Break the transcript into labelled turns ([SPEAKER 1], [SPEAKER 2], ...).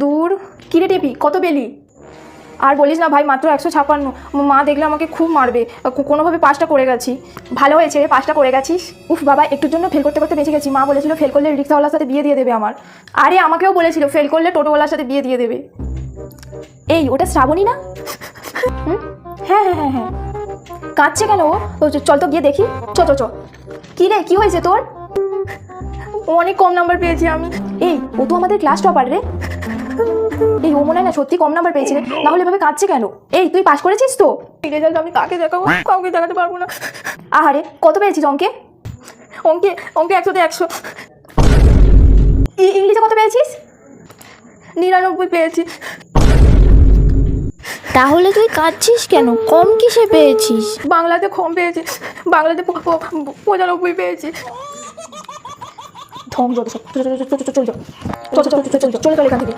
[SPEAKER 1] দূর কিরে টেপি, কত পেলি? আর বলিস না ভাই, মাত্র 156। মা দেখলে আমাকে খুব মারবে। কোনোভাবে পাসটা করে গেছি। ভালো হয়েছে রে, পাসটা করে গেছিস। উফ বাবা, একটুর জন্য ফেল করতে করতে বেঁচে গেছি। মা বলেছিল ফেল করলে রিক্সাওয়ালার সাথে বিয়ে দিয়ে দেবে আমার। আরে আমাকেও বলেছিল ফেল করলে টোটোওয়ালার সাথে বিয়ে দিয়ে দেবে। এই ওটা শ্রাবণী না? হ্যাঁ হ্যাঁ হ্যাঁ হ্যাঁ। কাঁদছে কেন ও? চল তো গিয়ে দেখি। চ চ চ। কী রে, কী হয়েছে তোর? অনেক কম নাম্বার পেয়েছি আমি। এই ও তো আমাদের ক্লাস টপার রে। এই ও মনে হয় না সত্যি কম নাম্বার পেয়েছি রে, না হলে এভাবে কাঁদছে কেন? এই তুই পাস করেছিস তো? রেজাল্ট আমি কাকে দেখাবো? কাউকে দেখাতে পারবো না। আহারে, কত পেয়েছিস অঙ্কে? অঙ্কে 100তে 100। ইংলিশে কত পেয়েছিস? 99 পেয়েছি।
[SPEAKER 2] তাহলে তুই কাঁদছিস কেন? কম কিসে পেয়েছিস?
[SPEAKER 1] বাংলাতে কম পেয়েছি, বাংলাতে 95 পেয়েছি। ধম যত সব চলে চলে এখান থেকে।